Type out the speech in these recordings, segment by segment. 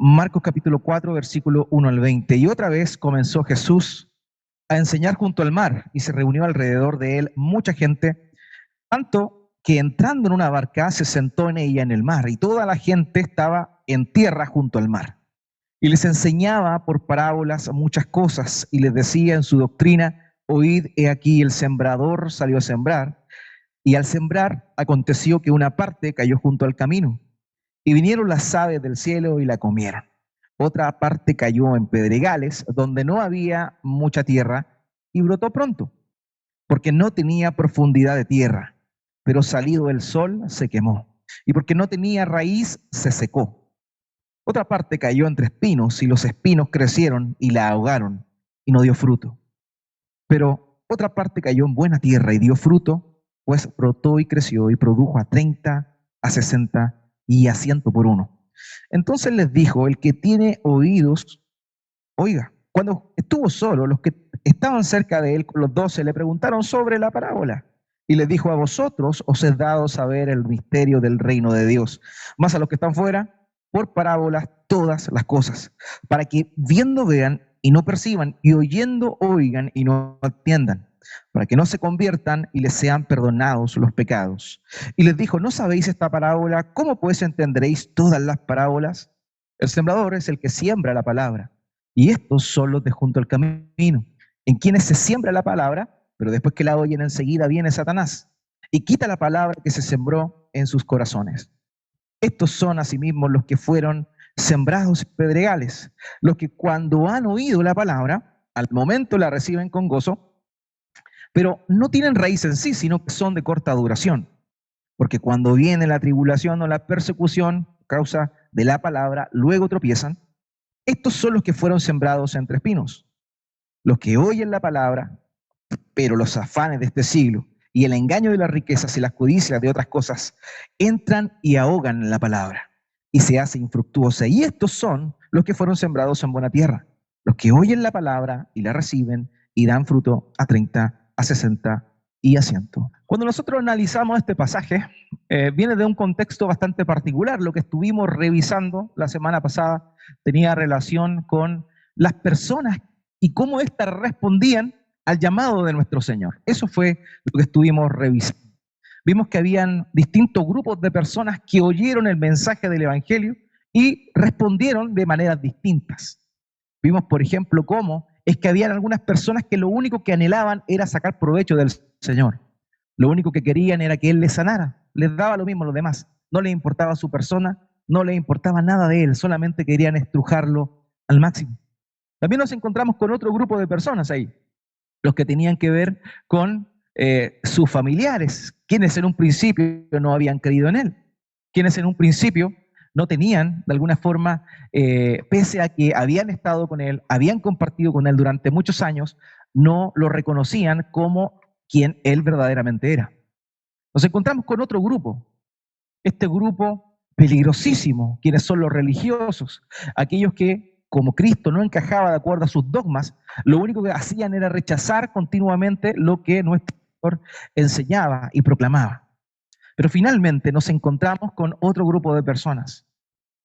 Marcos capítulo 4, versículo 1 al 20. Y otra vez comenzó Jesús a enseñar junto al mar, y se reunió alrededor de él mucha gente, tanto que entrando en una barca se sentó en ella en el mar, y toda la gente estaba en tierra junto al mar. Y les enseñaba por parábolas muchas cosas, y les decía en su doctrina: oíd, he aquí el sembrador salió a sembrar, y al sembrar aconteció que una parte cayó junto al camino, y vinieron las aves del cielo y la comieron. Otra parte cayó en pedregales, donde no había mucha tierra, y brotó pronto, porque no tenía profundidad de tierra. Pero salido el sol se quemó, y porque no tenía raíz se secó. Otra parte cayó entre espinos, y los espinos crecieron y la ahogaron, y no dio fruto. Pero otra parte cayó en buena tierra y dio fruto, pues brotó y creció y produjo a 30, a 60 y a 100 por uno. Entonces les dijo: el que tiene oídos, oiga. Cuando estuvo solo, los que estaban cerca de él, con los 12, le preguntaron sobre la parábola. Y les dijo: a vosotros os es dado saber el misterio del reino de Dios, mas a los que están fuera, por parábolas todas las cosas, para que viendo vean y no perciban, y oyendo oigan y no entiendan, para que no se conviertan y les sean perdonados los pecados. Y les dijo: ¿no sabéis esta parábola? ¿Cómo pues entenderéis todas las parábolas? El sembrador es el que siembra la palabra, y estos son los de junto al camino, en quienes se siembra la palabra, pero después que la oyen enseguida viene Satanás y quita la palabra que se sembró en sus corazones. Estos son asimismo los que fueron sembrados en pedregales, los que cuando han oído la palabra, al momento la reciben con gozo, pero no tienen raíz en sí, sino que son de corta duración. Porque cuando viene la tribulación o la persecución a causa de la palabra, luego tropiezan. Estos son los que fueron sembrados entre espinos, los que oyen la palabra, pero los afanes de este siglo y el engaño de las riquezas y las codicias de otras cosas entran y ahogan la palabra y se hace infructuosa. Y estos son los que fueron sembrados en buena tierra, los que oyen la palabra y la reciben y dan fruto a 30, a 60 y a 100. Cuando nosotros analizamos este pasaje, viene de un contexto bastante particular. Lo que estuvimos revisando la semana pasada tenía relación con las personas y cómo éstas respondían al llamado de nuestro Señor. Eso fue lo que estuvimos revisando. Vimos que habían distintos grupos de personas que oyeron el mensaje del Evangelio y respondieron de maneras distintas. Vimos, por ejemplo, cómo es que habían algunas personas que lo único que anhelaban era sacar provecho del Señor. Lo único que querían era que Él les sanara. Les daba lo mismo a los demás. No les importaba su persona, no les importaba nada de Él, solamente querían estrujarlo al máximo. También nos encontramos con otro grupo de personas ahí, los que tenían que ver con sus familiares, quienes en un principio no habían creído en Él, quienes en un principio no tenían, de alguna forma, pese a que habían estado con Él, habían compartido con Él durante muchos años, no lo reconocían como quien Él verdaderamente era. Nos encontramos con otro grupo, este grupo peligrosísimo, quienes son los religiosos, aquellos que, como Cristo no encajaba de acuerdo a sus dogmas, lo único que hacían era rechazar continuamente lo que nuestro Señor enseñaba y proclamaba. Pero finalmente nos encontramos con otro grupo de personas,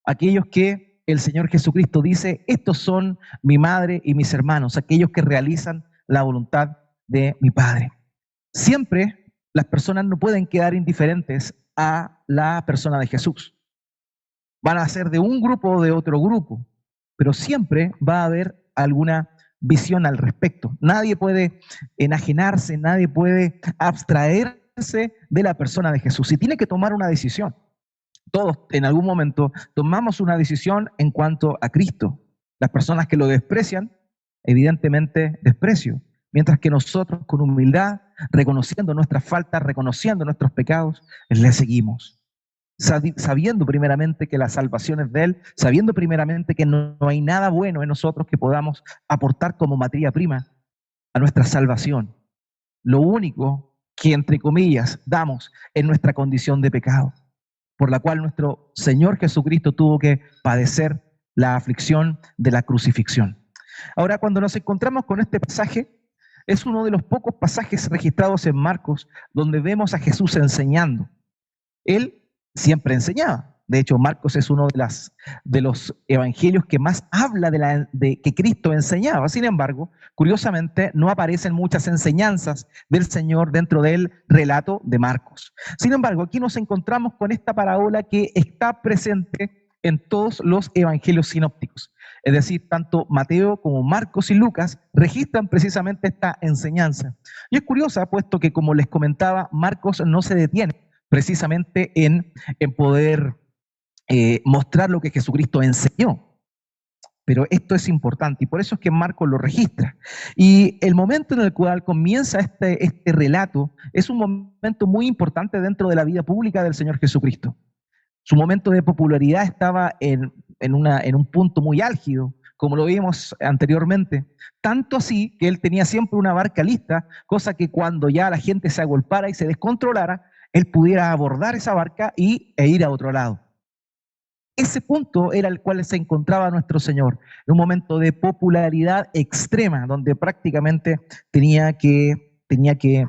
aquellos que el Señor Jesucristo dice: estos son mi madre y mis hermanos, aquellos que realizan la voluntad de mi Padre. Siempre las personas no pueden quedar indiferentes a la persona de Jesús. Van a ser de un grupo o de otro grupo, pero siempre va a haber alguna visión al respecto. Nadie puede enajenarse, nadie puede abstraerse de la persona de Jesús. Y tiene que tomar una decisión. Todos en algún momento tomamos una decisión en cuanto a Cristo. Las personas que lo desprecian, evidentemente desprecio. Mientras que nosotros con humildad, reconociendo nuestras faltas, reconociendo nuestros pecados, le seguimos. Sabiendo primeramente que la salvación es de Él, sabiendo primeramente que no hay nada bueno en nosotros que podamos aportar como materia prima a nuestra salvación. Lo único que, entre comillas, damos es nuestra condición de pecado, por la cual nuestro Señor Jesucristo tuvo que padecer la aflicción de la crucifixión. Ahora, cuando nos encontramos con este pasaje, es uno de los pocos pasajes registrados en Marcos donde vemos a Jesús enseñando. Él siempre enseñaba. De hecho, Marcos es uno de los evangelios que más habla de que Cristo enseñaba. Sin embargo, curiosamente, no aparecen muchas enseñanzas del Señor dentro del relato de Marcos. Sin embargo, aquí nos encontramos con esta parábola que está presente en todos los evangelios sinópticos. Es decir, tanto Mateo como Marcos y Lucas registran precisamente esta enseñanza. Y es curiosa, puesto que, como les comentaba, Marcos no se detiene precisamente en poder mostrar lo que Jesucristo enseñó. Pero esto es importante y por eso es que Marcos lo registra. Y el momento en el cual comienza este relato es un momento muy importante dentro de la vida pública del Señor Jesucristo. Su momento de popularidad estaba en un punto muy álgido, como lo vimos anteriormente. Tanto así que él tenía siempre una barca lista, cosa que cuando ya la gente se agolpara y se descontrolara, él pudiera abordar esa barca e ir a otro lado. Ese punto era el cual se encontraba nuestro Señor, en un momento de popularidad extrema, donde prácticamente tenía que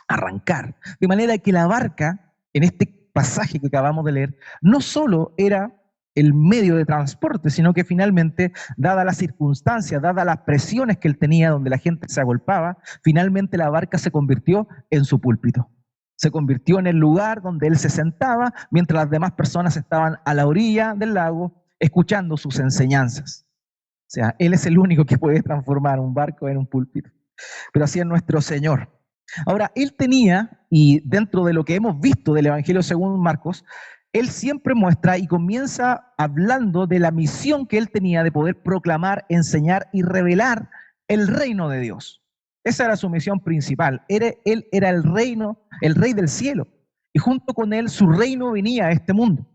arrancar. De manera que la barca, en este pasaje que acabamos de leer, no solo era el medio de transporte, sino que finalmente, dadas las circunstancias, dadas las presiones que él tenía, donde la gente se agolpaba, finalmente la barca se convirtió en su púlpito. Se convirtió en el lugar donde él se sentaba, mientras las demás personas estaban a la orilla del lago escuchando sus enseñanzas. O sea, él es el único que puede transformar un barco en un púlpito. Pero así es nuestro Señor. Ahora, él tenía, y dentro de lo que hemos visto del Evangelio según Marcos, él siempre muestra y comienza hablando de la misión que él tenía de poder proclamar, enseñar y revelar el reino de Dios. Esa era su misión principal. Él era el rey del cielo. Y junto con él su reino venía a este mundo.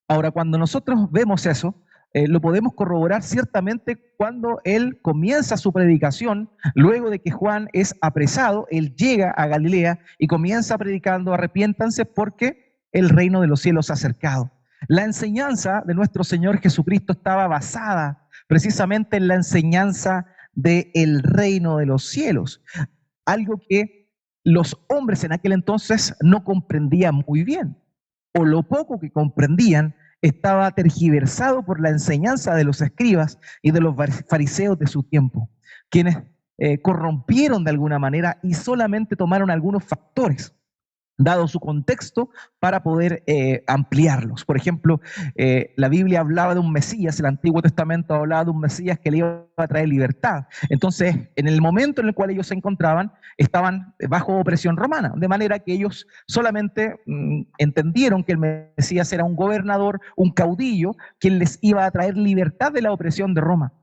Ahora, cuando nosotros vemos eso, lo podemos corroborar ciertamente cuando él comienza su predicación, luego de que Juan es apresado, él llega a Galilea y comienza predicando: arrepiéntanse porque el reino de los cielos se ha acercado. La enseñanza de nuestro Señor Jesucristo estaba basada precisamente en la enseñanza del reino de los cielos, algo que los hombres en aquel entonces no comprendían muy bien, o lo poco que comprendían estaba tergiversado por la enseñanza de los escribas y de los fariseos de su tiempo, quienes corrompieron de alguna manera y solamente tomaron algunos factores, dado su contexto, para poder ampliarlos. Por ejemplo, la Biblia hablaba de un Mesías, el Antiguo Testamento hablaba de un Mesías que le iba a traer libertad. Entonces, en el momento en el cual ellos se encontraban, estaban bajo opresión romana, de manera que ellos solamente entendieron que el Mesías era un gobernador, un caudillo, quien les iba a traer libertad de la opresión de Roma.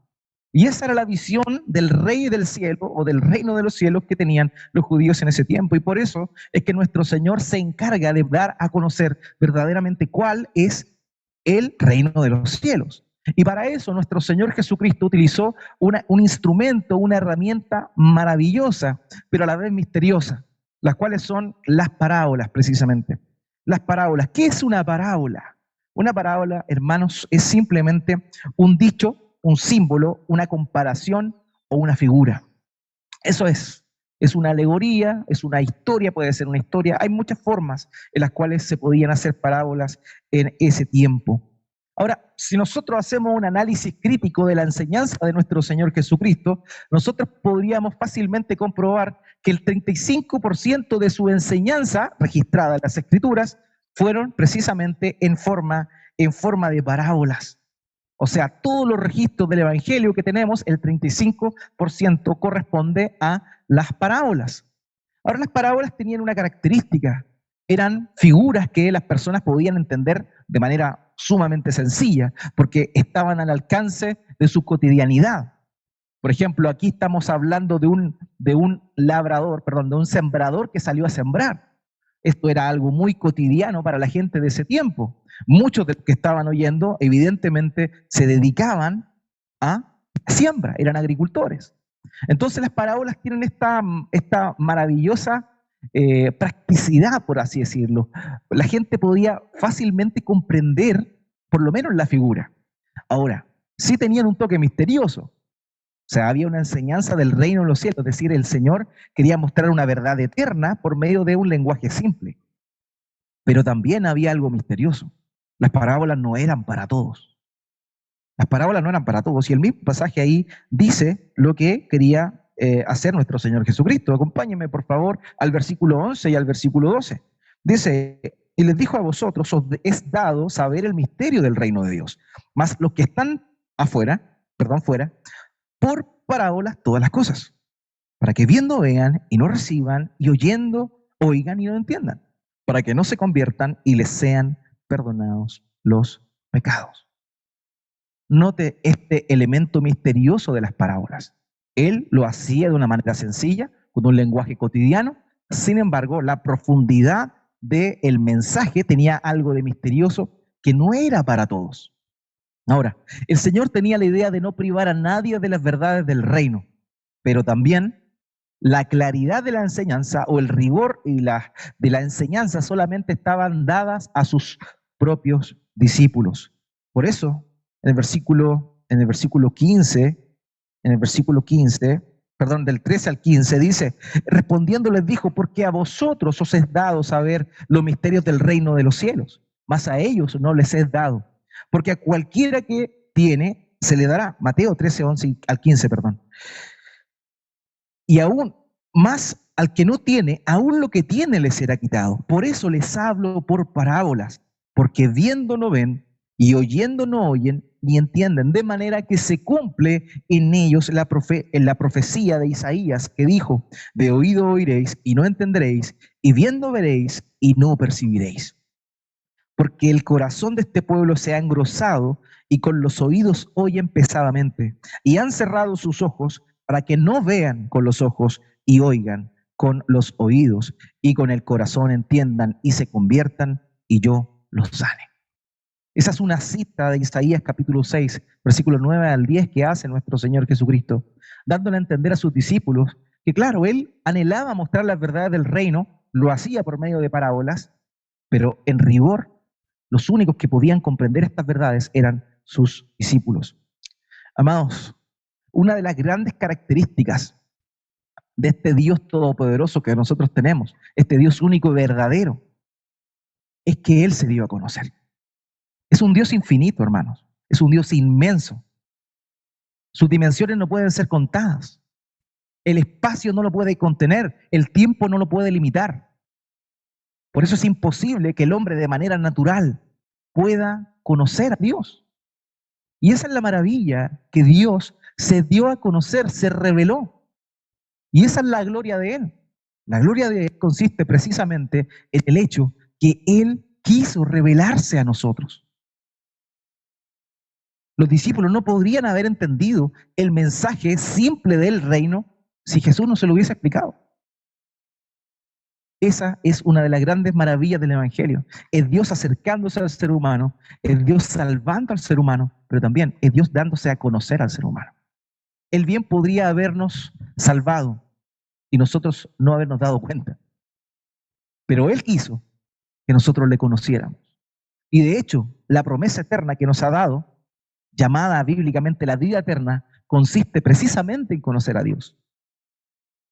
Y esa era la visión del rey del cielo o del reino de los cielos que tenían los judíos en ese tiempo. Y por eso es que nuestro Señor se encarga de dar a conocer verdaderamente cuál es el reino de los cielos. Y para eso nuestro Señor Jesucristo utilizó un instrumento, una herramienta maravillosa, pero a la vez misteriosa, las cuales son las parábolas precisamente. Las parábolas. ¿Qué es una parábola? Una parábola, hermanos, es simplemente un dicho, un símbolo, una comparación o una figura. Eso es una alegoría, es una historia, puede ser una historia. Hay muchas formas en las cuales se podían hacer parábolas en ese tiempo. Ahora, si nosotros hacemos un análisis crítico de la enseñanza de nuestro Señor Jesucristo, nosotros podríamos fácilmente comprobar que el 35% de su enseñanza registrada en las Escrituras fueron precisamente en forma de parábolas. O sea, todos los registros del Evangelio que tenemos, el 35% corresponde a las parábolas. Ahora, las parábolas tenían una característica: eran figuras que las personas podían entender de manera sumamente sencilla, porque estaban al alcance de su cotidianidad. Por ejemplo, aquí estamos hablando de un sembrador que salió a sembrar. Esto era algo muy cotidiano para la gente de ese tiempo. Muchos de los que estaban oyendo, evidentemente, se dedicaban a siembra, eran agricultores. Entonces las parábolas tienen esta maravillosa practicidad, por así decirlo. La gente podía fácilmente comprender, por lo menos, la figura. Ahora, sí tenían un toque misterioso. O sea, había una enseñanza del reino de los cielos, es decir, el Señor quería mostrar una verdad eterna por medio de un lenguaje simple. Pero también había algo misterioso. Las parábolas no eran para todos. Las parábolas no eran para todos. Y el mismo pasaje ahí dice lo que quería hacer nuestro Señor Jesucristo. Acompáñenme, por favor, al versículo 11 y al versículo 12. Dice, y les dijo: a vosotros os es dado saber el misterio del reino de Dios. Mas los que están fuera, por parábolas todas las cosas, para que viendo vean y no reciban, y oyendo oigan y no entiendan, para que no se conviertan y les sean perdonados los pecados. Note este elemento misterioso de las parábolas. Él lo hacía de una manera sencilla, con un lenguaje cotidiano. Sin embargo, la profundidad del mensaje tenía algo de misterioso que no era para todos. Ahora, el Señor tenía la idea de no privar a nadie de las verdades del reino, pero también la claridad de la enseñanza o el rigor de la enseñanza solamente estaban dadas a sus propios discípulos. Por eso, en el versículo 15, del 13 al 15, dice: respondiendo les dijo: porque a vosotros os es dado saber los misterios del reino de los cielos, mas a ellos no les es dado, porque a cualquiera que tiene se le dará. Mateo 13, 11 al 15, perdón. Y aún más al que no tiene, aún lo que tiene le será quitado. Por eso les hablo por parábolas, porque viendo no ven y oyendo no oyen ni entienden, de manera que se cumple en ellos en la profecía de Isaías, que dijo: de oído oiréis y no entenderéis, y viendo veréis y no percibiréis. Porque el corazón de este pueblo se ha engrosado y con los oídos oyen pesadamente, y han cerrado sus ojos para que no vean con los ojos y oigan con los oídos, y con el corazón entiendan y se conviertan, y yo los sane. Esa es una cita de Isaías capítulo 6, versículos 9 al 10, que hace nuestro Señor Jesucristo, dándole a entender a sus discípulos que, claro, Él anhelaba mostrar las verdades del reino, lo hacía por medio de parábolas, pero en rigor, los únicos que podían comprender estas verdades eran sus discípulos. Amados, una de las grandes características de este Dios todopoderoso que nosotros tenemos, este Dios único y verdadero, es que Él se dio a conocer. Es un Dios infinito, hermanos. Es un Dios inmenso. Sus dimensiones no pueden ser contadas. El espacio no lo puede contener. El tiempo no lo puede limitar. Por eso es imposible que el hombre de manera natural pueda conocer a Dios. Y esa es la maravilla, que Dios se dio a conocer, se reveló. Y esa es la gloria de Él. La gloria de Él consiste precisamente en el hecho que Él quiso revelarse a nosotros. Los discípulos no podrían haber entendido el mensaje simple del reino si Jesús no se lo hubiese explicado. Esa es una de las grandes maravillas del Evangelio. Es Dios acercándose al ser humano, es Dios salvando al ser humano, pero también es Dios dándose a conocer al ser humano. Él bien podría habernos salvado y nosotros no habernos dado cuenta, pero Él quiso que nosotros le conociéramos. Y de hecho, la promesa eterna que nos ha dado, llamada bíblicamente la vida eterna, consiste precisamente en conocer a Dios.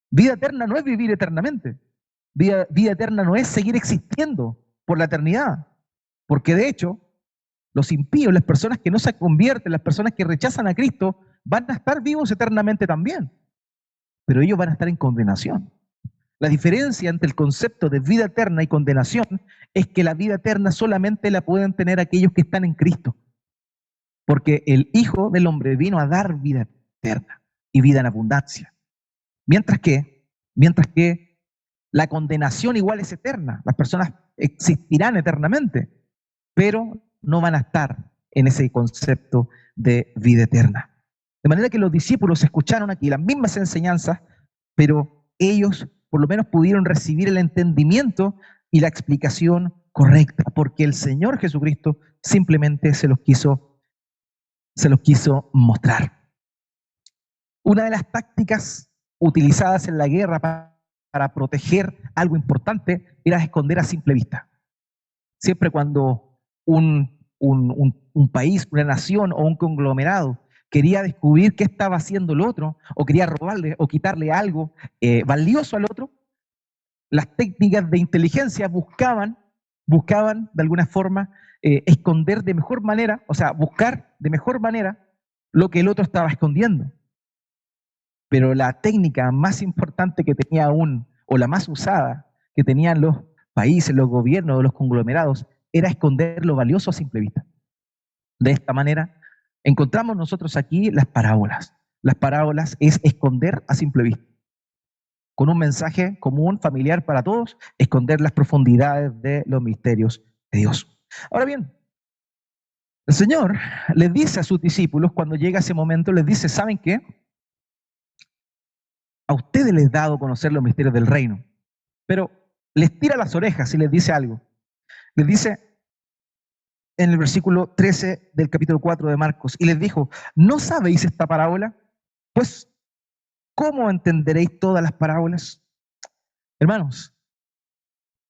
Vida eterna no es vivir eternamente. Vida eterna no es seguir existiendo por la eternidad. Porque de hecho, los impíos, las personas que no se convierten, las personas que rechazan a Cristo, van a estar vivos eternamente también. Pero ellos van a estar en condenación. La diferencia entre el concepto de vida eterna y condenación es que la vida eterna solamente la pueden tener aquellos que están en Cristo. Porque el Hijo del Hombre vino a dar vida eterna y vida en abundancia. Mientras que la condenación igual es eterna. Las personas existirán eternamente, pero no van a estar en ese concepto de vida eterna. De manera que los discípulos escucharon aquí las mismas enseñanzas, pero ellos por lo menos pudieron recibir el entendimiento y la explicación correcta, porque el Señor Jesucristo simplemente se los quiso mostrar. Una de las tácticas utilizadas en la guerra para proteger algo importante era esconder a simple vista. Siempre cuando un país, una nación o un conglomerado quería descubrir qué estaba haciendo el otro, o quería robarle o quitarle algo valioso al otro, las técnicas de inteligencia buscaban buscaban de alguna forma esconder de mejor manera, o sea, buscar de mejor manera lo que el otro estaba escondiendo. Pero la técnica más importante que tenía aún, o la más usada que tenían los países, los gobiernos, los conglomerados, era esconder lo valioso a simple vista. De esta manera, encontramos nosotros aquí las parábolas. Las parábolas es esconder a simple vista. Con un mensaje común, familiar para todos, esconder las profundidades de los misterios de Dios. Ahora bien, el Señor les dice a sus discípulos, cuando llega ese momento, les dice, ¿saben qué? A ustedes les he dado a conocer los misterios del reino, pero les tira las orejas y les dice algo. Les dice en el versículo 13 del capítulo 4 de Marcos, y les dijo, ¿no sabéis esta parábola? Pues, ¿cómo entenderéis todas las parábolas? Hermanos,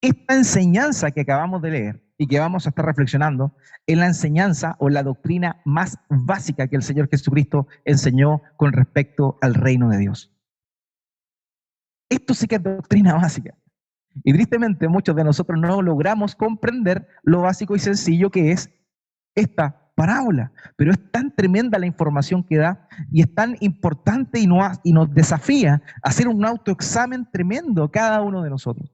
esta enseñanza que acabamos de leer y que vamos a estar reflexionando es la enseñanza o la doctrina más básica que el Señor Jesucristo enseñó con respecto al reino de Dios. Esto sí que es doctrina básica. Y tristemente muchos de nosotros no logramos comprender lo básico y sencillo que es esta parábola. Pero es tan tremenda la información que da y es tan importante y nos desafía a hacer un autoexamen tremendo cada uno de nosotros.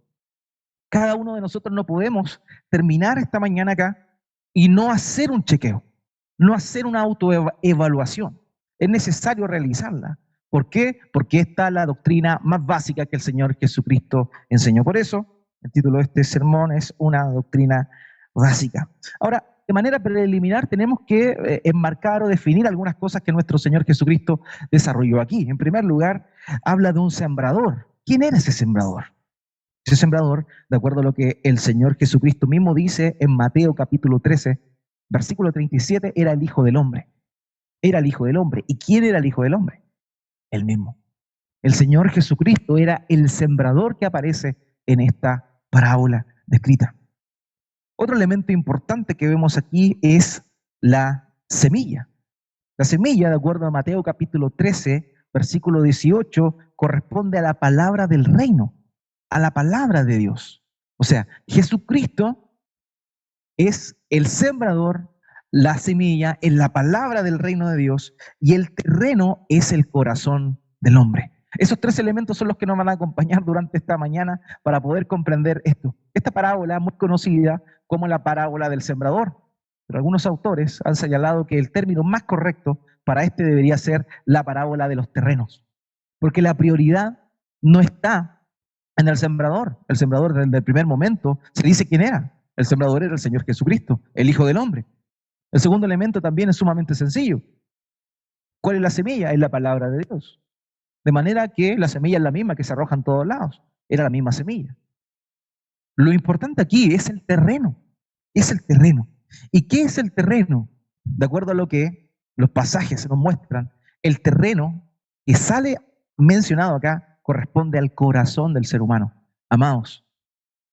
Cada uno de nosotros no podemos terminar esta mañana acá y no hacer un chequeo, no hacer una autoevaluación. Es necesario realizarla. ¿Por qué? Porque esta es la doctrina más básica que el Señor Jesucristo enseñó. Por eso, el título de este sermón es una doctrina básica. Ahora, de manera preliminar, tenemos que enmarcar o definir algunas cosas que nuestro Señor Jesucristo desarrolló aquí. En primer lugar, habla de un sembrador. ¿Quién era ese sembrador? Ese sembrador, de acuerdo a lo que el Señor Jesucristo mismo dice en Mateo capítulo 13, versículo 37, era el Hijo del Hombre. Era el Hijo del Hombre. ¿Y quién era el Hijo del Hombre? Él mismo. El Señor Jesucristo era el sembrador que aparece en esta parábola descrita. Otro elemento importante que vemos aquí es la semilla. La semilla, de acuerdo a Mateo capítulo 13, versículo 18, corresponde a la palabra del reino, a la palabra de Dios. O sea, Jesucristo es el sembrador, la semilla es la palabra del reino de Dios y el terreno es el corazón del hombre. Esos tres elementos son los que nos van a acompañar durante esta mañana para poder comprender esto. Esta parábola muy conocida como la parábola del sembrador, pero algunos autores han señalado que el término más correcto para este debería ser la parábola de los terrenos, porque la prioridad no está en el sembrador. El sembrador desde el primer momento se dice quién era. El sembrador era el Señor Jesucristo, el Hijo del Hombre. El segundo elemento también es sumamente sencillo. ¿Cuál es la semilla? Es la palabra de Dios. De manera que la semilla es la misma que se arroja en todos lados. Era la misma semilla. Lo importante aquí es el terreno. Es el terreno. ¿Y qué es el terreno? De acuerdo a lo que los pasajes nos muestran, el terreno que sale mencionado acá corresponde al corazón del ser humano. Amados,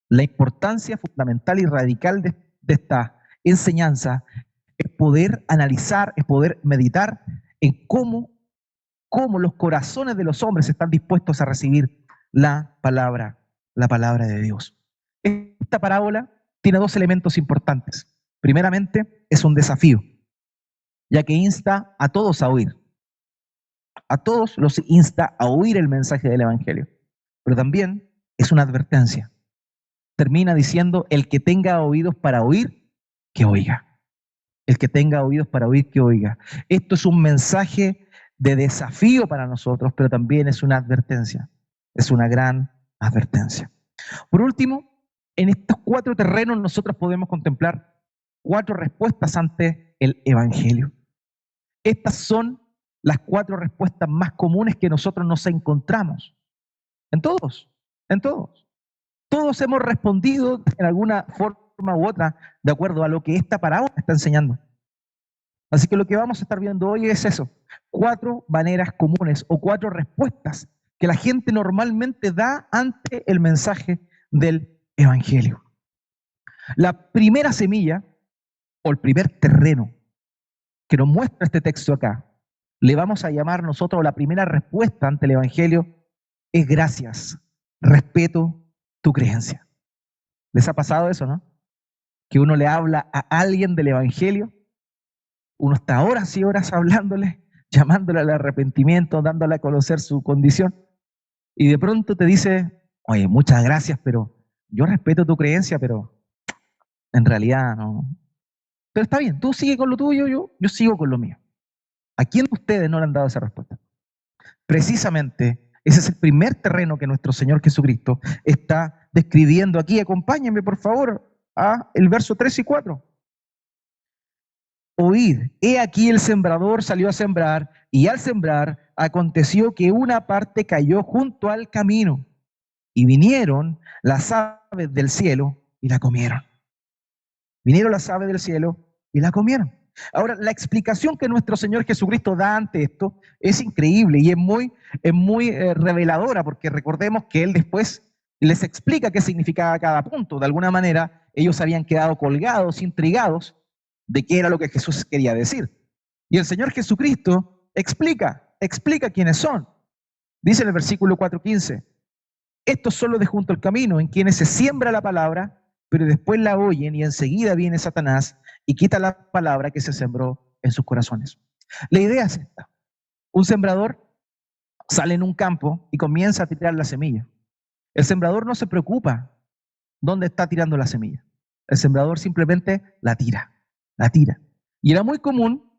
la importancia fundamental y radical de esta enseñanza es poder analizar, es poder meditar en cómo los corazones de los hombres están dispuestos a recibir la palabra de Dios. Esta parábola tiene dos elementos importantes. Primeramente, es un desafío, ya que insta a todos a oír. A todos los insta a oír el mensaje del Evangelio. Pero también es una advertencia. Termina diciendo, el que tenga oídos para oír, que oiga. El que tenga oídos para oír, que oiga. Esto es un mensaje de desafío para nosotros, pero también es una advertencia. Es una gran advertencia. Por último, en estos cuatro terrenos nosotros podemos contemplar cuatro respuestas ante el Evangelio. Estas son las cuatro respuestas más comunes que nosotros nos encontramos. En todos, en todos. Todos hemos respondido en alguna forma u otra de acuerdo a lo que esta parábola está enseñando. Así que lo que vamos a estar viendo hoy es eso, cuatro maneras comunes o cuatro respuestas que la gente normalmente da ante el mensaje del Evangelio. La primera semilla o el primer terreno que nos muestra este texto acá, le vamos a llamar nosotros la primera respuesta ante el Evangelio, es gracias, respeto tu creencia. ¿Les ha pasado eso, no? que uno le habla a alguien del Evangelio, uno está horas y horas hablándole, llamándole al arrepentimiento, dándole a conocer su condición, y de pronto te dice, oye, muchas gracias, pero yo respeto tu creencia, pero en realidad no. Pero está bien, tú sigue con lo tuyo, yo sigo con lo mío. ¿A quién de ustedes no le han dado esa respuesta? Precisamente, ese es el primer terreno que nuestro Señor Jesucristo está describiendo aquí. Acompáñenme, por favor, a el verso 3 y 4. Oíd, he aquí el sembrador salió a sembrar, y al sembrar aconteció que una parte cayó junto al camino, y vinieron las aves del cielo y la comieron. Vinieron las aves del cielo y la comieron. Ahora, la explicación que nuestro Señor Jesucristo da ante esto es increíble y es muy reveladora, porque recordemos que Él después les explica qué significaba cada punto. De alguna manera, ellos habían quedado colgados, intrigados de qué era lo que Jesús quería decir. Y el Señor Jesucristo explica quiénes son. Dice en el versículo 4:15, estos son los de junto al camino, en quienes se siembra la palabra, pero después la oyen y enseguida viene Satanás y quita la palabra que se sembró en sus corazones. La idea es esta. Un sembrador sale en un campo y comienza a tirar la semilla. El sembrador no se preocupa dónde está tirando la semilla. El sembrador simplemente la tira. Y era muy común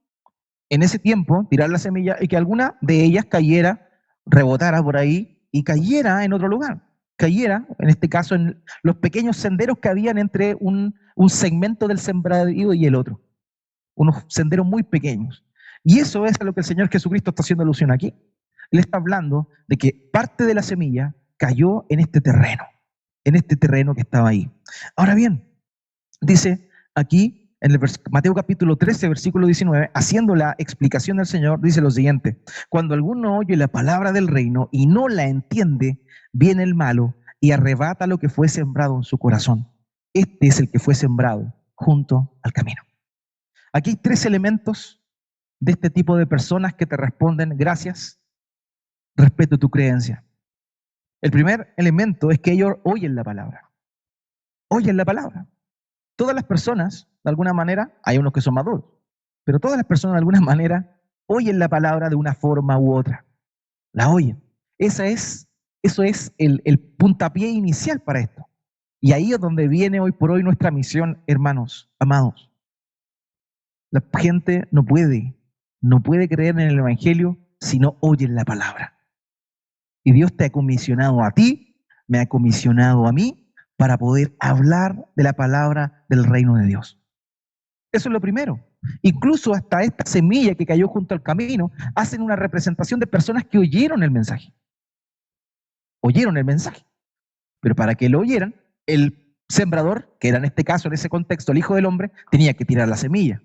en ese tiempo tirar la semilla y que alguna de ellas cayera, rebotara por ahí y cayera en otro lugar. Cayera, en este caso, en los pequeños senderos que habían entre un segmento del sembradío y el otro. Unos senderos muy pequeños. Y eso es a lo que el Señor Jesucristo está haciendo alusión aquí. Él está hablando de que parte de la semilla cayó en este terreno que estaba ahí. Ahora bien, dice aquí en el Mateo capítulo 13, versículo 19, haciendo la explicación del Señor, dice lo siguiente: cuando alguno oye la palabra del reino y no la entiende, viene el malo y arrebata lo que fue sembrado en su corazón. Este es el que fue sembrado junto al camino. Aquí hay tres elementos de este tipo de personas que te responden: gracias, respeto tu creencia. El primer elemento es que ellos oyen la palabra. Oyen la palabra. Todas las personas, de alguna manera, hay unos que son maduros, pero todas las personas de alguna manera oyen la palabra de una forma u otra. La oyen. Eso es el puntapié inicial para esto. Y ahí es donde viene hoy por hoy nuestra misión, hermanos, amados. La gente no puede creer en el Evangelio si no oyen la palabra. Y Dios te ha comisionado a ti, me ha comisionado a mí, para poder hablar de la palabra del reino de Dios. Eso es lo primero. Incluso hasta esta semilla que cayó junto al camino, hacen una representación de personas que oyeron el mensaje. Oyeron el mensaje. Pero para que lo oyeran, el sembrador, que era en este caso, en ese contexto, el Hijo del Hombre, tenía que tirar la semilla.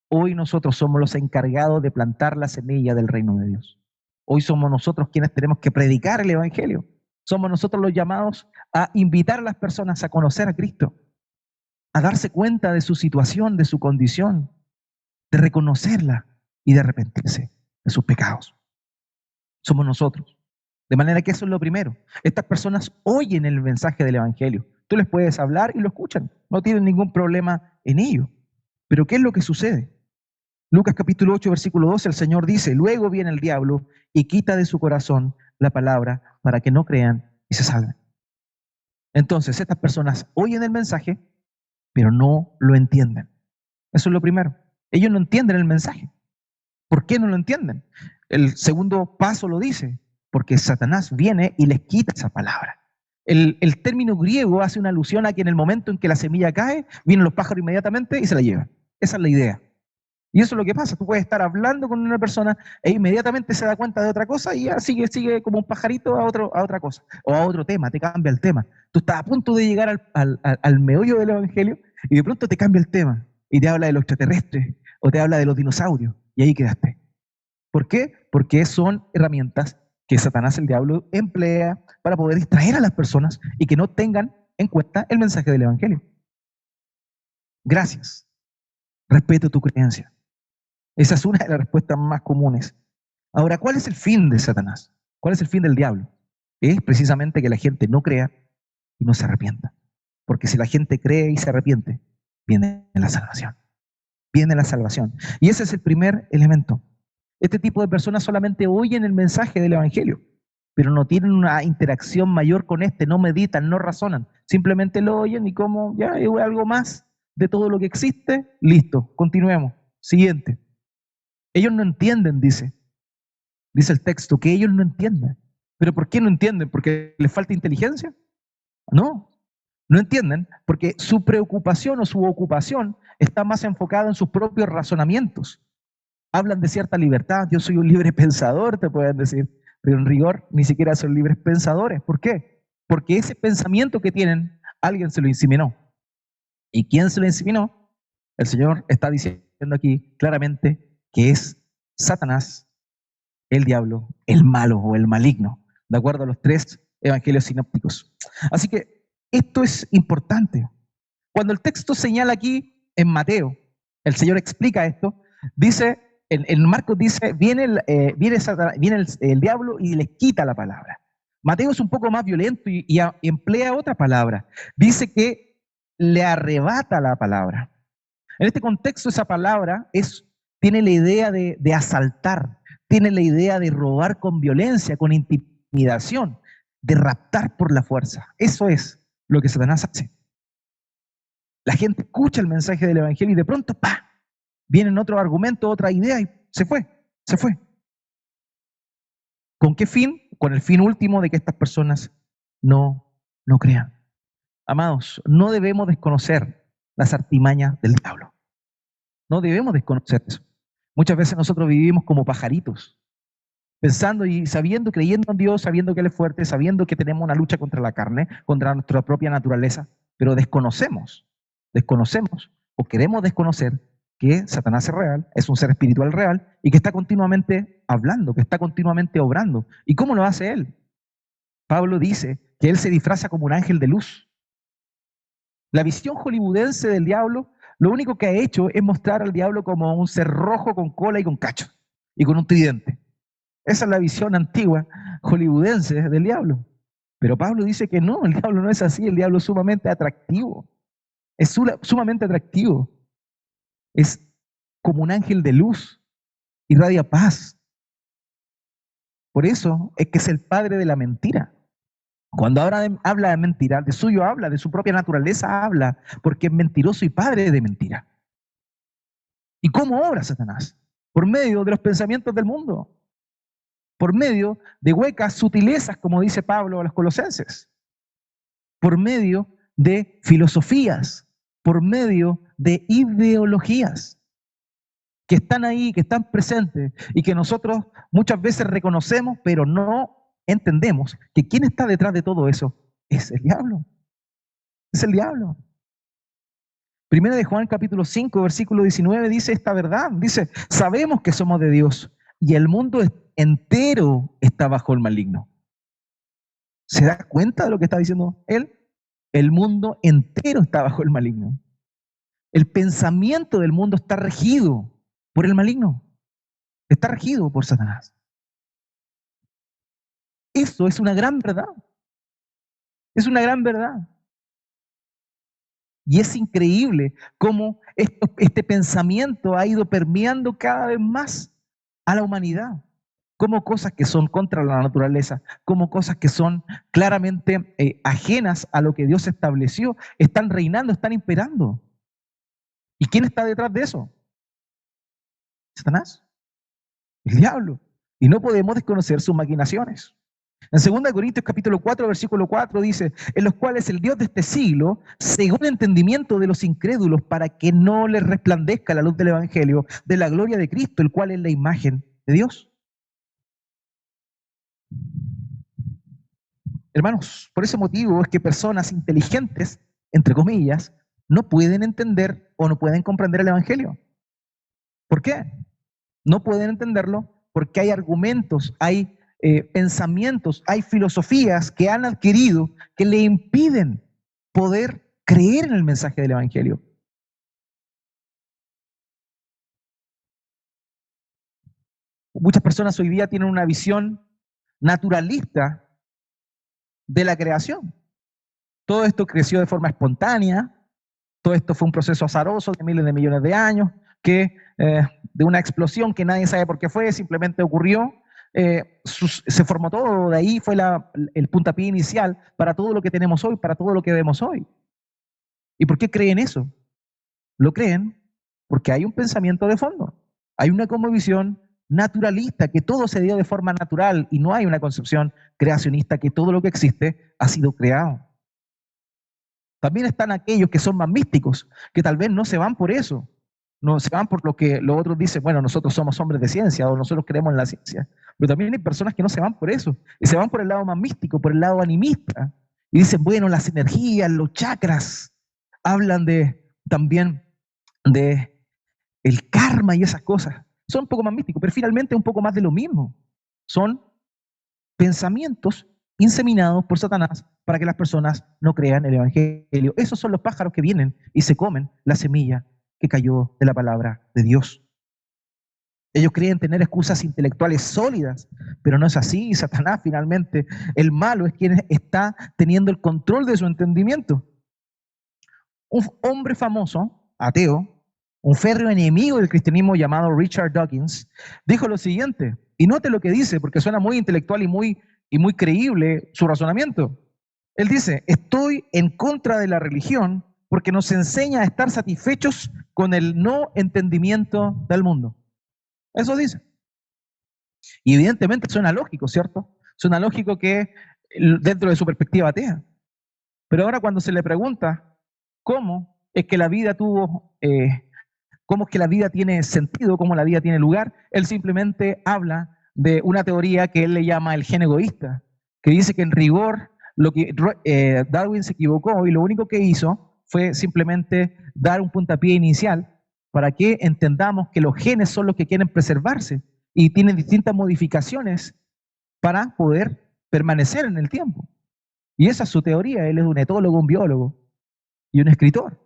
Hoy nosotros somos los encargados de plantar la semilla del reino de Dios. Hoy somos nosotros quienes tenemos que predicar el Evangelio. Somos nosotros los llamados a invitar a las personas a conocer a Cristo, a darse cuenta de su situación, de su condición, de reconocerla y de arrepentirse de sus pecados. Somos nosotros. De manera que eso es lo primero. Estas personas oyen el mensaje del Evangelio. Tú les puedes hablar y lo escuchan. No tienen ningún problema en ello. Pero ¿qué es lo que sucede? Lucas capítulo 8, versículo 12, el Señor dice: luego viene el diablo y quita de su corazón la palabra para que no crean y se salven. Entonces, estas personas oyen el mensaje, pero no lo entienden. Eso es lo primero. Ellos no entienden el mensaje. ¿Por qué no lo entienden? El segundo paso lo dice: porque Satanás viene y les quita esa palabra. El término griego hace una alusión a que en el momento en que la semilla cae, vienen los pájaros inmediatamente y se la llevan. Esa es la idea. Y eso es lo que pasa. Tú puedes estar hablando con una persona e inmediatamente se da cuenta de otra cosa y ya sigue como un pajarito a otra cosa, o a otro tema, te cambia el tema. Tú estás a punto de llegar al meollo del Evangelio y de pronto te cambia el tema y te habla de los extraterrestres o te habla de los dinosaurios y ahí quedaste. ¿Por qué? Porque son herramientas que Satanás, el diablo, emplea para poder distraer a las personas y que no tengan en cuenta el mensaje del Evangelio. Gracias. Respeto tu creencia. Esa es una de las respuestas más comunes. Ahora, ¿cuál es el fin de Satanás? ¿Cuál es el fin del diablo? Es precisamente que la gente no crea y no se arrepienta. Porque si la gente cree y se arrepiente, viene la salvación. Viene la salvación. Y ese es el primer elemento. Este tipo de personas solamente oyen el mensaje del Evangelio, pero no tienen una interacción mayor con no meditan, no razonan. Simplemente lo oyen y como ya es algo más de todo lo que existe, listo, continuemos. Siguiente. Ellos no entienden, dice el texto, que ellos no entienden. ¿Pero por qué no entienden? ¿Porque les falta inteligencia? No, no entienden porque su preocupación o su ocupación está más enfocada en sus propios razonamientos. Hablan de cierta libertad, yo soy un libre pensador, te pueden decir, pero en rigor ni siquiera son libres pensadores. ¿Por qué? Porque ese pensamiento que tienen, alguien se lo inseminó. ¿Y quién se lo inseminó? El Señor está diciendo aquí claramente que es Satanás, el diablo, el malo o el maligno, de acuerdo a los 3 evangelios sinópticos. Así que esto es importante. Cuando el texto señala aquí en Mateo, el Señor explica esto, dice, en Marcos dice, viene el diablo y les quita la palabra. Mateo es un poco más violento y emplea otra palabra. Dice que le arrebata la palabra. En este contexto esa palabra tiene la idea de asaltar, tiene la idea de robar con violencia, con intimidación, de raptar por la fuerza. Eso es lo que Satanás hace. La gente escucha el mensaje del Evangelio y de pronto, ¡pah!, vienen otro argumento, otra idea y se fue. ¿Con qué fin? Con el fin último de que estas personas no crean. Amados, no debemos desconocer las artimañas del diablo. No debemos desconocer eso. Muchas veces nosotros vivimos como pajaritos, pensando y sabiendo, creyendo en Dios, sabiendo que Él es fuerte, sabiendo que tenemos una lucha contra la carne, contra nuestra propia naturaleza, pero desconocemos o queremos desconocer que Satanás es real, es un ser espiritual real y que está continuamente hablando, que está continuamente obrando. ¿Y cómo lo hace Él? Pablo dice que Él se disfraza como un ángel de luz. La visión hollywoodense del diablo, lo único que ha hecho es mostrar al diablo como un ser rojo con cola y con cacho y con un tridente. Esa es la visión antigua hollywoodense del diablo. Pero Pablo dice que no, el diablo no es así, el diablo es sumamente atractivo. Es sumamente atractivo. Es como un ángel de luz, irradia paz. Por eso es que es el padre de la mentira. Cuando ahora habla de mentira, de suyo habla, de su propia naturaleza habla, porque es mentiroso y padre de mentira. ¿Y cómo obra Satanás? Por medio de los pensamientos del mundo, por medio de huecas sutilezas, como dice Pablo a los colosenses, por medio de filosofías, por medio de ideologías que están ahí, que están presentes y que nosotros muchas veces reconocemos, pero no entendemos que quien está detrás de todo eso es el diablo. Es el diablo. Primera de Juan capítulo 5, versículo 19 dice esta verdad. Dice, sabemos que somos de Dios y el mundo entero está bajo el maligno. ¿Se da cuenta de lo que está diciendo él? El mundo entero está bajo el maligno. El pensamiento del mundo está regido por el maligno. Está regido por Satanás. Eso es una gran verdad. Es una gran verdad. Y es increíble cómo este pensamiento ha ido permeando cada vez más a la humanidad. Como cosas que son contra la naturaleza, como cosas que son claramente ajenas a lo que Dios estableció, están reinando, están imperando. ¿Y quién está detrás de eso? Satanás, el diablo. Y no podemos desconocer sus maquinaciones. En 2 Corintios capítulo 4, versículo 4 dice, en los cuales el Dios de este siglo cegó el entendimiento de los incrédulos para que no les resplandezca la luz del Evangelio de la gloria de Cristo, el cual es la imagen de Dios. Hermanos, por ese motivo es que personas inteligentes, entre comillas, no pueden entender o no pueden comprender el Evangelio. ¿Por qué? No pueden entenderlo porque hay argumentos, hay pensamientos, hay filosofías que han adquirido que le impiden poder creer en el mensaje del Evangelio. Muchas personas hoy día tienen una visión naturalista de la creación. Todo esto creció de forma espontánea, Todo esto fue un proceso azaroso de miles de millones de años, que de una explosión que nadie sabe por qué fue, simplemente ocurrió. Se formó todo, de ahí fue el puntapié inicial para todo lo que tenemos hoy, para todo lo que vemos hoy. ¿Y por qué creen eso? Lo creen porque hay un pensamiento de fondo, hay una cosmovisión naturalista, que todo se dio de forma natural y no hay una concepción creacionista, que todo lo que existe ha sido creado. También están aquellos que son más místicos, que tal vez no se van por eso, no se van por lo que los otros dicen, bueno, nosotros somos hombres de ciencia o nosotros creemos en la ciencia, pero también hay personas que no se van por eso, y se van por el lado más místico, por el lado animista, y dicen, bueno, las energías, los chakras, hablan también de el karma y esas cosas. Son un poco más místicos, pero finalmente un poco más de lo mismo. Son pensamientos inseminados por Satanás para que las personas no crean el Evangelio. Esos son los pájaros que vienen y se comen la semilla que cayó de la palabra de Dios. Ellos creen tener excusas intelectuales sólidas, pero no es así. Satanás, finalmente, el malo es quien está teniendo el control de su entendimiento. Un hombre famoso, ateo, un férreo enemigo del cristianismo llamado Richard Dawkins, dijo lo siguiente, y note lo que dice, porque suena muy intelectual y muy creíble su razonamiento. Él dice, estoy en contra de la religión porque nos enseña a estar satisfechos con el no entendimiento del mundo. Eso dice. Y evidentemente suena lógico, ¿cierto? Suena lógico que dentro de su perspectiva atea. Pero ahora cuando se le pregunta cómo es que la vida cómo es que la vida tiene sentido, cómo la vida tiene lugar, él simplemente habla de una teoría que él le llama el gen egoísta, que dice que en rigor Darwin se equivocó y lo único que hizo fue simplemente dar un puntapié inicial para que entendamos que los genes son los que quieren preservarse y tienen distintas modificaciones para poder permanecer en el tiempo. Y esa es su teoría. Él es un etólogo, un biólogo y un escritor.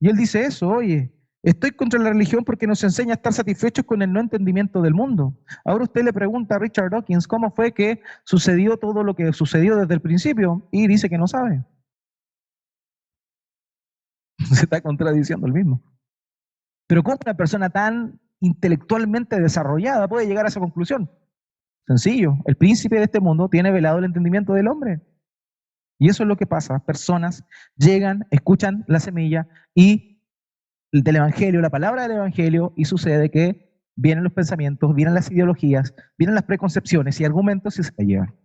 Y él dice eso, oye, estoy contra la religión porque nos enseña a estar satisfechos con el no entendimiento del mundo. Ahora usted le pregunta a Richard Dawkins cómo fue que sucedió todo lo que sucedió desde el principio y dice que no sabe. Se está contradiciendo el mismo. Pero ¿cómo una persona tan intelectualmente desarrollada puede llegar a esa conclusión? Sencillo, el príncipe de este mundo tiene velado el entendimiento del hombre. Y eso es lo que pasa. Personas llegan, escuchan la semilla y del Evangelio, la palabra del Evangelio, y sucede que vienen los pensamientos, vienen las ideologías, vienen las preconcepciones y argumentos y se llevan.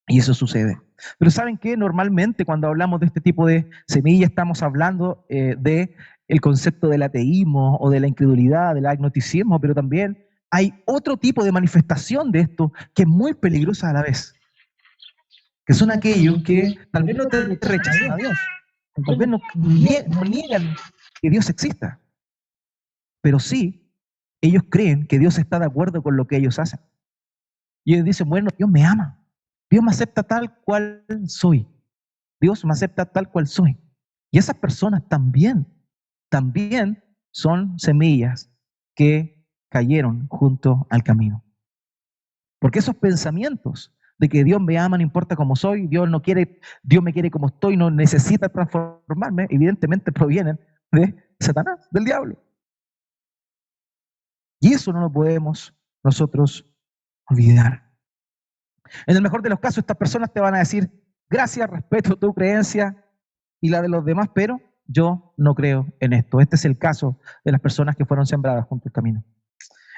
Y eso sucede. Pero ¿saben qué? Normalmente cuando hablamos de este tipo de semilla estamos hablando de el concepto del ateísmo o de la incredulidad, del agnosticismo, pero también hay otro tipo de manifestación de esto que es muy peligrosa a la vez, que son aquellos que tal vez no te rechazan a Dios, tal vez no niegan que Dios exista, pero sí, ellos creen que Dios está de acuerdo con lo que ellos hacen. Y ellos dicen, bueno, Dios me ama, Dios me acepta tal cual soy, Dios me acepta tal cual soy. Y esas personas también son semillas que cayeron junto al camino. Porque esos pensamientos de que Dios me ama, no importa cómo soy, Dios me quiere como estoy, no necesita transformarme, evidentemente provienen de Satanás, del diablo. Y eso no lo podemos nosotros olvidar. En el mejor de los casos, estas personas te van a decir, gracias, respeto tu creencia y la de los demás, pero yo no creo en esto. Este es el caso de las personas que fueron sembradas junto al camino.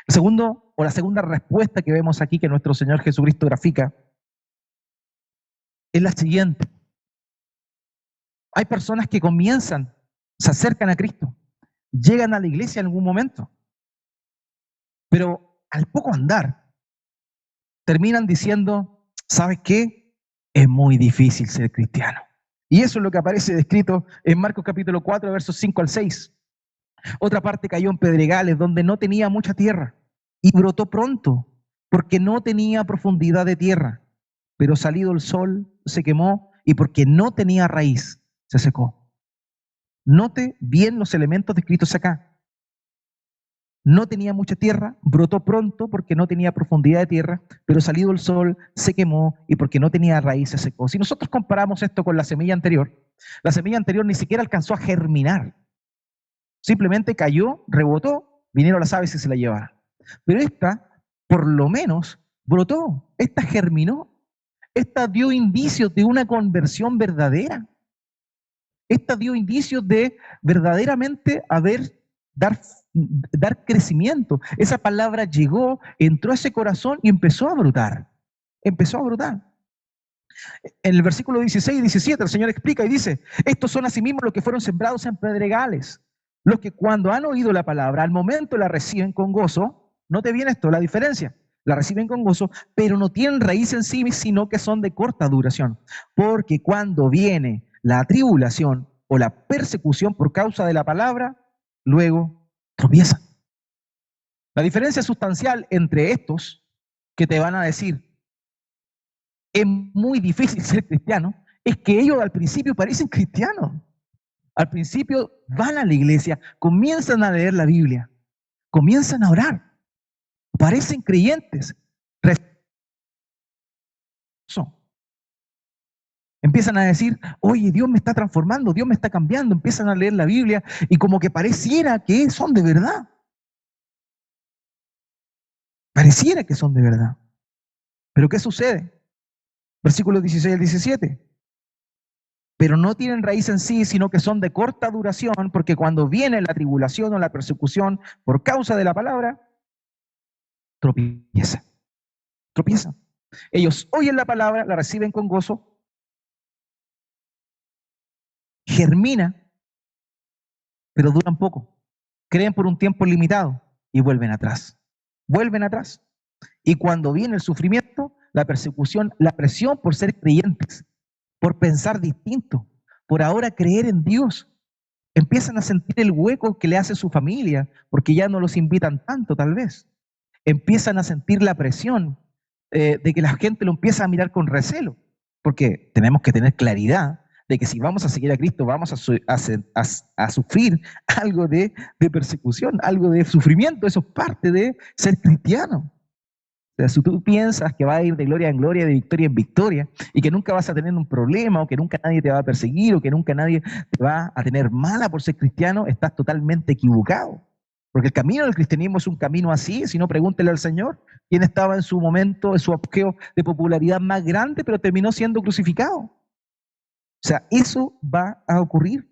El segundo, o la segunda respuesta que vemos aquí que nuestro Señor Jesucristo grafica, es la siguiente. Hay personas que se acercan a Cristo, llegan a la iglesia en algún momento, pero al poco andar, terminan diciendo, ¿sabes qué? Es muy difícil ser cristiano. Y eso es lo que aparece descrito en Marcos capítulo 4, versos 5 al 6. Otra parte cayó en pedregales donde no tenía mucha tierra y brotó pronto porque no tenía profundidad de tierra. Pero salido el sol se quemó y porque no tenía raíz se secó. Note bien los elementos descritos acá. no tenía mucha tierra, brotó pronto porque no tenía profundidad de tierra, pero salido el sol se quemó y porque no tenía raíz se secó. Si nosotros comparamos esto con la semilla anterior ni siquiera alcanzó a germinar. Simplemente cayó, rebotó, vinieron las aves y se la llevaron. Pero esta, por lo menos, brotó, esta germinó, esta dio indicios de una conversión verdadera. Esta dio indicios de verdaderamente dar crecimiento. Esa palabra llegó, entró a ese corazón y empezó a brotar. Empezó a brotar. En el versículo 16 y 17 el Señor explica y dice, estos son asimismo los que fueron sembrados en pedregales, los que cuando han oído la palabra, al momento la reciben con gozo. Note bien esto, la diferencia. La reciben con gozo, pero no tienen raíz en sí, sino que son de corta duración. Porque cuando viene la tribulación o la persecución por causa de la palabra, luego tropiezan. La diferencia sustancial entre estos que te van a decir, es muy difícil ser cristiano, es que ellos al principio parecen cristianos. Al principio van a la iglesia, comienzan a leer la Biblia, comienzan a orar, parecen creyentes. Empiezan a decir, oye, Dios me está transformando, Dios me está cambiando, empiezan a leer la Biblia y como que pareciera que son de verdad. Pareciera que son de verdad. Pero ¿qué sucede? Versículos 16 al 17. Pero no tienen raíz en sí, sino que son de corta duración, porque cuando viene la tribulación o la persecución por causa de la palabra, tropiezan. Tropiezan. Ellos oyen la palabra, la reciben con gozo, germina, pero duran poco. Creen por un tiempo limitado y vuelven atrás. Vuelven atrás. Y cuando viene el sufrimiento, la persecución, la presión por ser creyentes, por pensar distinto, por ahora creer en Dios, empiezan a sentir el hueco que le hace su familia, porque ya no los invitan tanto tal vez. Empiezan a sentir la presión de que la gente lo empieza a mirar con recelo, porque tenemos que tener claridad de que si vamos a seguir a Cristo vamos a sufrir algo de persecución, algo de sufrimiento. Eso es parte de ser cristiano. O sea, si tú piensas que va a ir de gloria en gloria, de victoria en victoria, y que nunca vas a tener un problema, o que nunca nadie te va a perseguir, o que nunca nadie te va a tener mala por ser cristiano, estás totalmente equivocado. Porque el camino del cristianismo es un camino así, si no, pregúntele al Señor, quién estaba en su momento, en su apogeo de popularidad más grande, pero terminó siendo crucificado. O sea, eso va a ocurrir.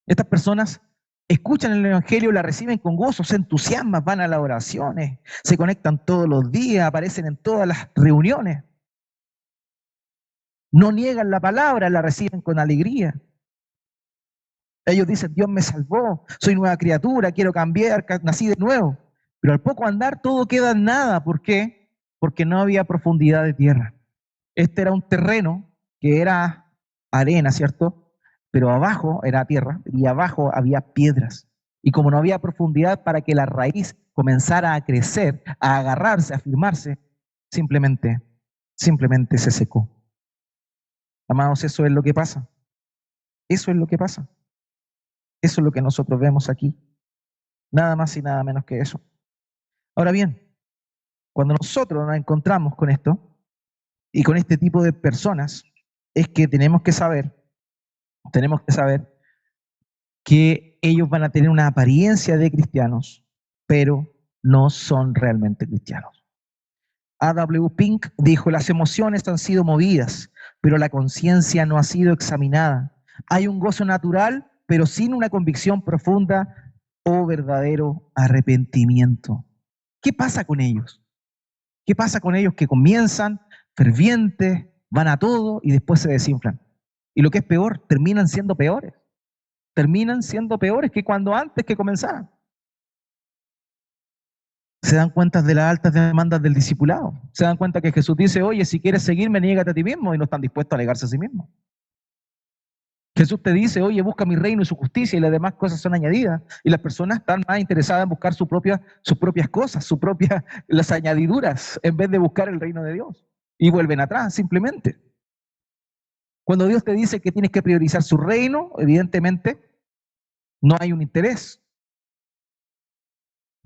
Estas personas escuchan el Evangelio, la reciben con gozo, se entusiasman, van a las oraciones, se conectan todos los días, aparecen en todas las reuniones. No niegan la palabra, la reciben con alegría. Ellos dicen, Dios me salvó, soy nueva criatura, quiero cambiar, nací de nuevo. Pero al poco andar todo queda en nada. ¿Por qué? Porque no había profundidad de tierra. Este era un terreno que era arena, ¿cierto? Pero abajo era tierra y abajo había piedras. Y como no había profundidad para que la raíz comenzara a crecer, a agarrarse, a firmarse, simplemente se secó. Amados, eso es lo que pasa. Eso es lo que pasa. Eso es lo que nosotros vemos aquí. Nada más y nada menos que eso. Ahora bien, cuando nosotros nos encontramos con esto y con este tipo de personas, es que tenemos que saber que ellos van a tener una apariencia de cristianos, pero no son realmente cristianos. A.W. Pink dijo, las emociones han sido movidas, pero la conciencia no ha sido examinada. Hay un gozo natural, pero sin una convicción profunda o verdadero arrepentimiento. ¿Qué pasa con ellos? ¿Qué pasa con ellos que comienzan fervientes, van a todo y después se desinflan? Y lo que es peor, terminan siendo peores. Terminan siendo peores que cuando antes que comenzaran. Se dan cuenta de las altas demandas del discipulado. Se dan cuenta que Jesús dice, oye, si quieres seguirme, niégate a ti mismo, y no están dispuestos a negarse a sí mismos. Jesús te dice, oye, busca mi reino y su justicia y las demás cosas son añadidas. Y las personas están más interesadas en buscar sus propias cosas, las añadiduras, en vez de buscar el reino de Dios. Y vuelven atrás, simplemente. Cuando Dios te dice que tienes que priorizar su reino, evidentemente no hay un interés.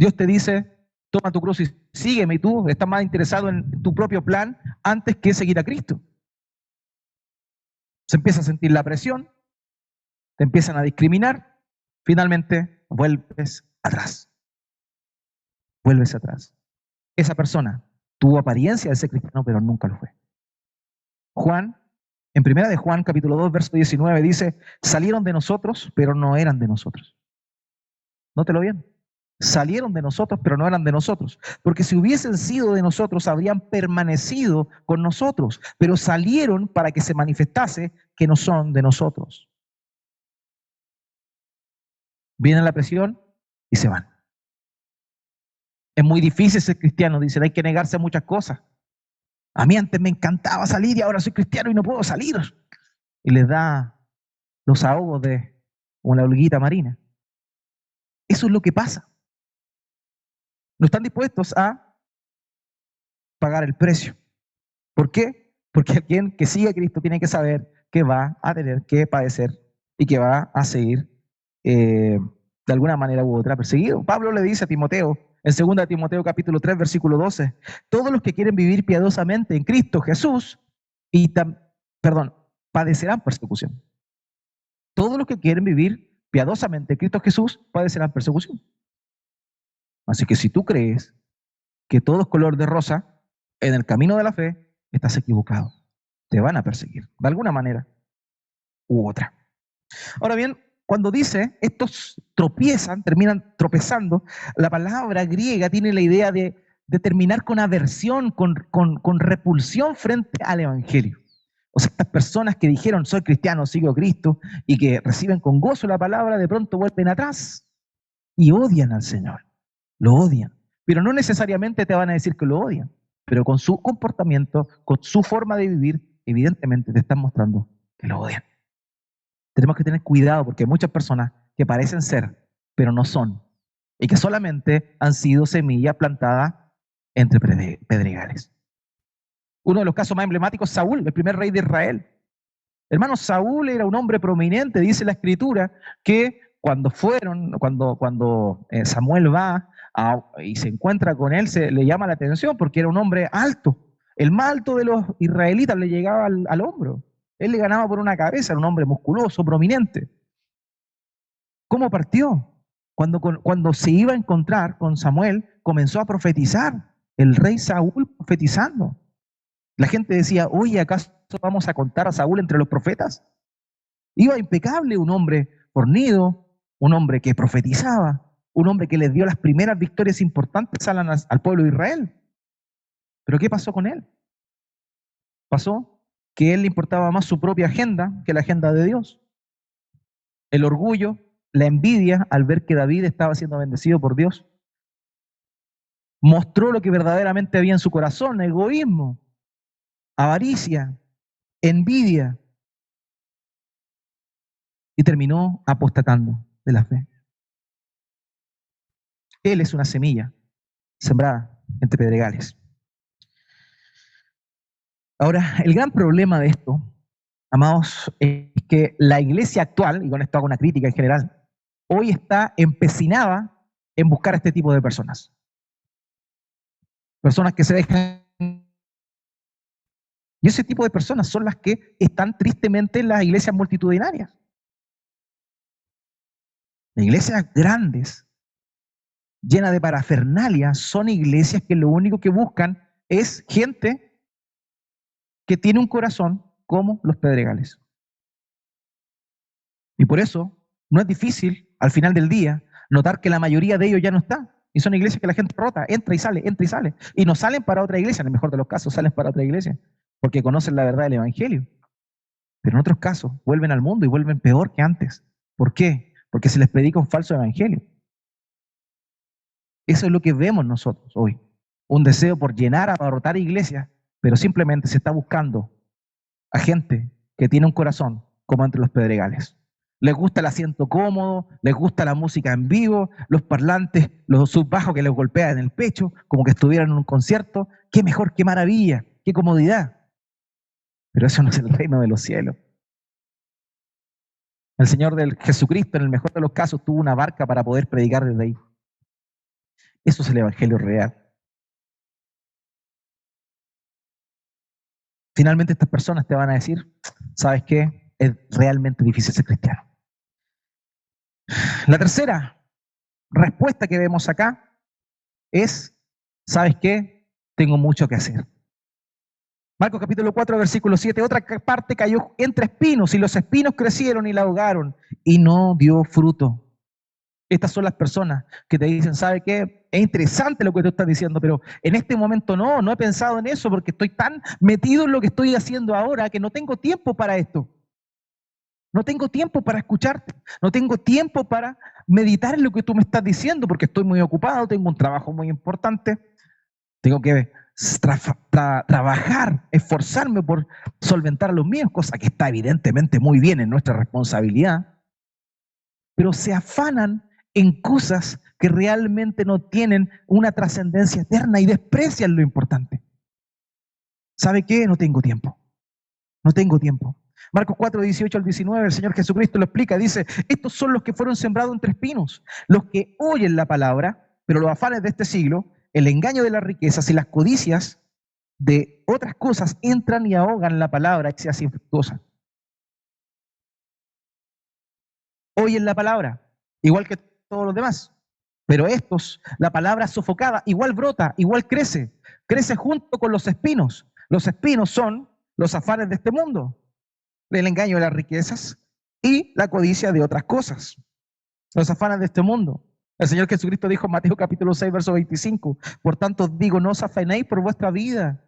Dios te dice, toma tu cruz y sígueme, y tú estás más interesado en tu propio plan antes que seguir a Cristo. Se empieza a sentir la presión, te empiezan a discriminar, finalmente vuelves atrás. Vuelves atrás. Esa persona tuvo apariencia de ser cristiano, pero nunca lo fue. Juan, en primera de Juan, capítulo 2, verso 19, dice, salieron de nosotros, pero no eran de nosotros. Nótelo bien. Salieron de nosotros, pero no eran de nosotros. Porque si hubiesen sido de nosotros, habrían permanecido con nosotros. Pero salieron para que se manifestase que no son de nosotros. Viene la presión y se van. Es muy difícil ser cristiano, dicen, hay que negarse a muchas cosas. A mí antes me encantaba salir y ahora soy cristiano y no puedo salir. Y les da los ahogos de una holguita marina. Eso es lo que pasa. No están dispuestos a pagar el precio. ¿Por qué? Porque alguien que sigue a Cristo tiene que saber que va a tener que padecer y que va a seguir de alguna manera u otra perseguido. Pablo le dice a Timoteo, en 2 Timoteo capítulo 3, versículo 12, todos los que quieren vivir piadosamente en Cristo Jesús, padecerán persecución. Todos los que quieren vivir piadosamente en Cristo Jesús padecerán persecución. Así que si tú crees que todo es color de rosa en el camino de la fe, estás equivocado. Te van a perseguir, de alguna manera u otra. Ahora bien, cuando dice estos tropiezan, terminan tropezando, la palabra griega tiene la idea de terminar con aversión, con repulsión frente al Evangelio. O sea, estas personas que dijeron, soy cristiano, sigo a Cristo, y que reciben con gozo la palabra, de pronto vuelven atrás y odian al Señor. Lo odian. Pero no necesariamente te van a decir que lo odian, pero con su comportamiento, con su forma de vivir, evidentemente te están mostrando que lo odian. Tenemos que tener cuidado porque hay muchas personas que parecen ser, pero no son, y que solamente han sido semilla plantada entre pedregales. Uno de los casos más emblemáticos es Saúl, el primer rey de Israel. Hermano, Saúl era un hombre prominente, dice la Escritura, que cuando Samuel va y se encuentra con él, le llama la atención porque era un hombre alto. El más alto de los israelitas le llegaba al hombro. Él le ganaba por una cabeza, era un hombre musculoso, prominente. ¿Cómo partió? Cuando se iba a encontrar con Samuel, comenzó a profetizar. El rey Saúl profetizando. La gente decía, oye, ¿acaso vamos a contar a Saúl entre los profetas? Iba impecable, un hombre fornido, un hombre que profetizaba, un hombre que les dio las primeras victorias importantes al pueblo de Israel. ¿Pero qué pasó con él? Pasó que a él le importaba más su propia agenda que la agenda de Dios. El orgullo, la envidia al ver que David estaba siendo bendecido por Dios. Mostró lo que verdaderamente había en su corazón, egoísmo, avaricia, envidia. Y terminó apostatando de la fe. Él es una semilla sembrada entre pedregales. Ahora, el gran problema de esto, amados, es que la iglesia actual, y con esto hago una crítica en general, hoy está empecinada en buscar a este tipo de personas. Personas que se dejan. Y ese tipo de personas son las que están tristemente en las iglesias multitudinarias. Las iglesias grandes, llenas de parafernalia, son iglesias que lo único que buscan es gente que tiene un corazón como los pedregales. Y por eso no es difícil, al final del día, notar que la mayoría de ellos ya no está. Y son iglesias que la gente rota, entra y sale, entra y sale. Y no salen para otra iglesia, en el mejor de los casos salen para otra iglesia, porque conocen la verdad del Evangelio. Pero en otros casos vuelven al mundo y vuelven peor que antes. ¿Por qué? Porque se les predica un falso evangelio. Eso es lo que vemos nosotros hoy. Un deseo por llenar, abarrotar iglesias, pero simplemente se está buscando a gente que tiene un corazón como entre los pedregales. Les gusta el asiento cómodo, les gusta la música en vivo, los parlantes, los subbajos que les golpean en el pecho, como que estuvieran en un concierto. ¡Qué mejor, qué maravilla, qué comodidad! Pero eso no es el reino de los cielos. El Señor del Jesucristo, en el mejor de los casos, tuvo una barca para poder predicar desde ahí. Eso es el evangelio real. Finalmente estas personas te van a decir, ¿sabes qué? Es realmente difícil ser cristiano. La tercera respuesta que vemos acá es, ¿sabes qué? Tengo mucho que hacer. Marcos capítulo 4, versículo 7, otra parte cayó entre espinos y los espinos crecieron y la ahogaron y no dio fruto. Estas son las personas que te dicen, ¿sabe qué? Es interesante lo que tú estás diciendo, pero en este momento no he pensado en eso porque estoy tan metido en lo que estoy haciendo ahora que no tengo tiempo para esto. No tengo tiempo para escucharte, no tengo tiempo para meditar en lo que tú me estás diciendo porque estoy muy ocupado, tengo un trabajo muy importante, tengo que trabajar, esforzarme por solventar los míos, cosa que está evidentemente muy bien en nuestra responsabilidad, pero se afanan en cosas que realmente no tienen una trascendencia eterna y desprecian lo importante. ¿Sabe qué? No tengo tiempo. No tengo tiempo. Marcos 4, 18 al 19, el Señor Jesucristo lo explica, dice, estos son los que fueron sembrados entre espinos, los que oyen la palabra, pero los afanes de este siglo, el engaño de las riquezas y las codicias de otras cosas entran y ahogan la palabra y se hace infructuosa. Oyen la palabra, igual que todos los demás, pero estos, la palabra sofocada, igual brota, igual crece junto con los espinos. Los espinos son los afanes de este mundo, el engaño de las riquezas y la codicia de otras cosas, los afanes de este mundo. El Señor Jesucristo dijo en Mateo capítulo 6, verso 25, por tanto digo, no os afanéis por vuestra vida,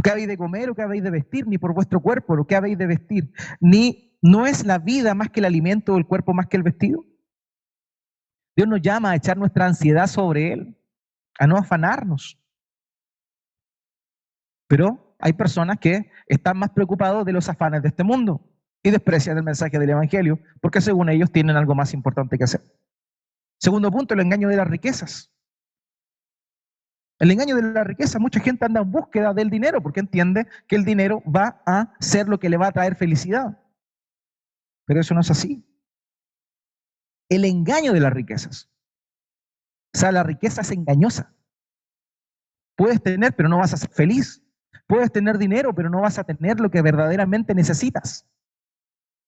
qué habéis de comer o qué habéis de vestir, ni por vuestro cuerpo lo que habéis de vestir, ni no es la vida más que el alimento o el cuerpo más que el vestido. Dios nos llama a echar nuestra ansiedad sobre Él, a no afanarnos. Pero hay personas que están más preocupados de los afanes de este mundo y desprecian el mensaje del Evangelio porque según ellos tienen algo más importante que hacer. Segundo punto, el engaño de las riquezas. El engaño de la riqueza, mucha gente anda en búsqueda del dinero porque entiende que el dinero va a ser lo que le va a traer felicidad. Pero eso no es así. El engaño de las riquezas. O sea, la riqueza es engañosa. Puedes tener, pero no vas a ser feliz. Puedes tener dinero, pero no vas a tener lo que verdaderamente necesitas.